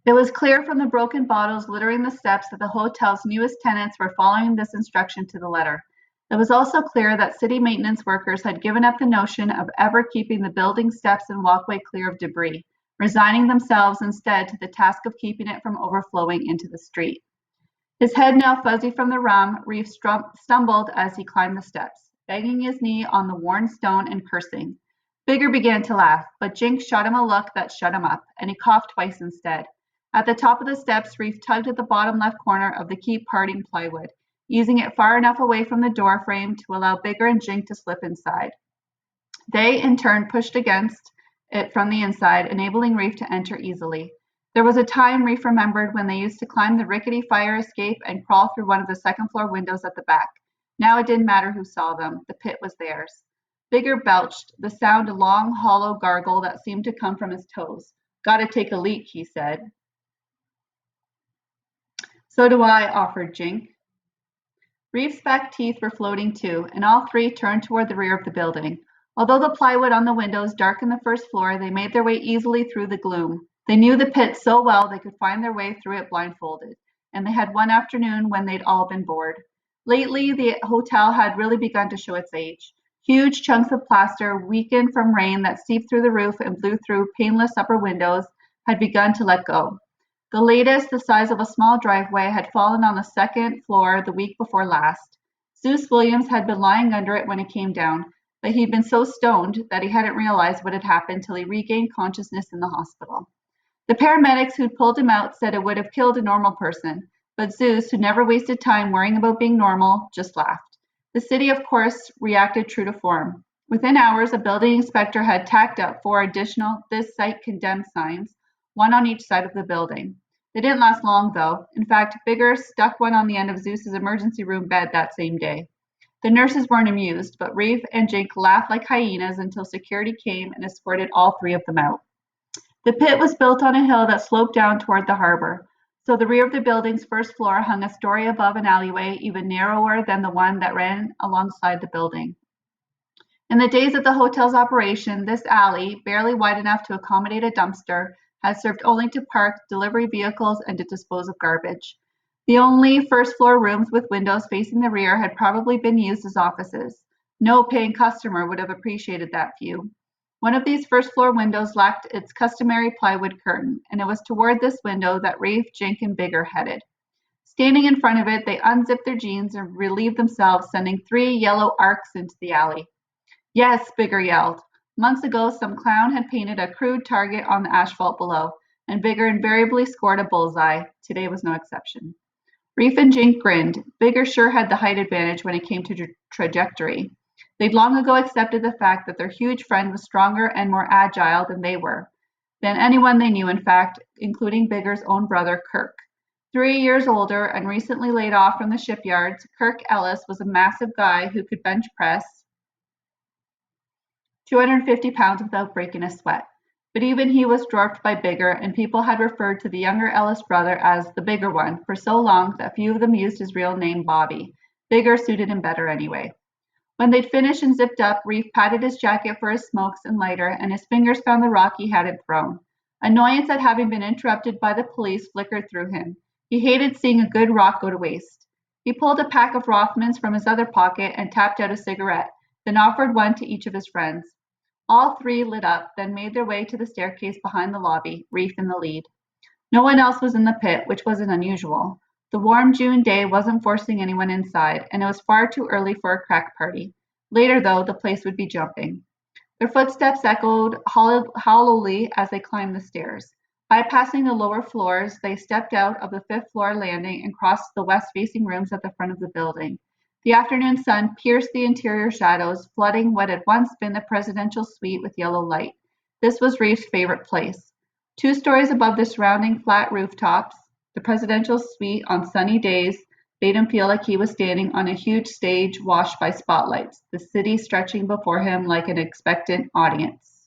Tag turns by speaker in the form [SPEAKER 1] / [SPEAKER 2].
[SPEAKER 1] It was clear from the broken bottles littering the steps that the hotel's newest tenants were following this instruction to the letter. It was also clear that city maintenance workers had given up the notion of ever keeping the building steps and walkway clear of debris, resigning themselves instead to the task of keeping it from overflowing into the street. His head now fuzzy from the rum, Reef stumbled as he climbed the steps, banging his knee on the worn stone and cursing. Bigger began to laugh, but Jinx shot him a look that shut him up, and he coughed twice instead. At the top of the steps, Reef tugged at the bottom left corner of the keep parting plywood, easing it far enough away from the door frame to allow Bigger and Jink to slip inside. They, in turn, pushed against it from the inside, enabling Reef to enter easily. There was a time, Reef remembered, when they used to climb the rickety fire escape and crawl through one of the second-floor windows at the back. Now it didn't matter who saw them. The pit was theirs. Bigger belched, the sound a long, hollow gargle that seemed to come from his toes. "Gotta take a leak," he said. "So do I," offered Jink. Reef's back teeth were floating too, and all three turned toward the rear of the building. Although the plywood on the windows darkened the first floor, they made their way easily through the gloom. They knew the pit so well they could find their way through it blindfolded, and they had one afternoon when they'd all been bored. Lately, the hotel had really begun to show its age. Huge chunks of plaster, weakened from rain that seeped through the roof and blew through paneless upper windows, had begun to let go. The latest, the size of a small driveway, had fallen on the second floor the week before last. Zeus Williams had been lying under it when it came down, but he'd been so stoned that he hadn't realized what had happened till he regained consciousness in the hospital. The paramedics who'd pulled him out said it would have killed a normal person, but Zeus, who never wasted time worrying about being normal, just laughed. The city, of course, reacted true to form. Within hours, a building inspector had tacked up 4 additional "This Site Condemned" signs, one on each side of the building. They didn't last long, though. In fact, Bigger stuck one on the end of Zeus's emergency room bed that same day. The nurses weren't amused, but Reef and Jink laughed like hyenas until security came and escorted all 3 of them out. The pit was built on a hill that sloped down toward the harbor, so the rear of the building's first floor hung a story above an alleyway even narrower than the one that ran alongside the building. In the days of the hotel's operation, this alley, barely wide enough to accommodate a dumpster, had served only to park delivery vehicles and to dispose of garbage. The only first-floor rooms with windows facing the rear had probably been used as offices. No paying customer would have appreciated that view. One of these first-floor windows lacked its customary plywood curtain, and it was toward this window that Rafe, Jink, and Bigger headed. Standing in front of it, they unzipped their jeans and relieved themselves, sending 3 yellow arcs into the alley. "Yes," Bigger yelled. Months ago, some clown had painted a crude target on the asphalt below, and Bigger invariably scored a bullseye. Today was no exception. Reef and Jink grinned. Bigger sure had the height advantage when it came to trajectory. They'd long ago accepted the fact that their huge friend was stronger and more agile than they were, than anyone they knew, in fact, including Bigger's own brother, Kirk. 3 years older and recently laid off from the shipyards, Kirk Ellis was a massive guy who could bench press 250 pounds without breaking a sweat. But even he was dwarfed by Bigger, and people had referred to the younger Ellis brother as the bigger one for so long that few of them used his real name, Bobby. Bigger suited him better anyway. When they'd finished and zipped up, Reef patted his jacket for his smokes and lighter, and his fingers found the rock he hadn't thrown. Annoyance at having been interrupted by the police flickered through him. He hated seeing a good rock go to waste. He pulled a pack of Rothmans from his other pocket and tapped out a cigarette, then offered one to each of his friends. All 3 lit up, then made their way to the staircase behind the lobby, Reef in the lead. No one else was in the pit, which wasn't unusual. The warm June day wasn't forcing anyone inside, and it was far too early for a crack party. Later, though, the place would be jumping. Their footsteps echoed hollowly as they climbed the stairs. Bypassing the lower floors, they stepped out of the 5th-floor landing and crossed the west-facing rooms at the front of the building. The afternoon sun pierced the interior shadows, flooding what had once been the presidential suite with yellow light. This was Reef's favorite place. 2 stories above the surrounding flat rooftops, the presidential suite on sunny days made him feel like he was standing on a huge stage washed by spotlights, the city stretching before him like an expectant audience.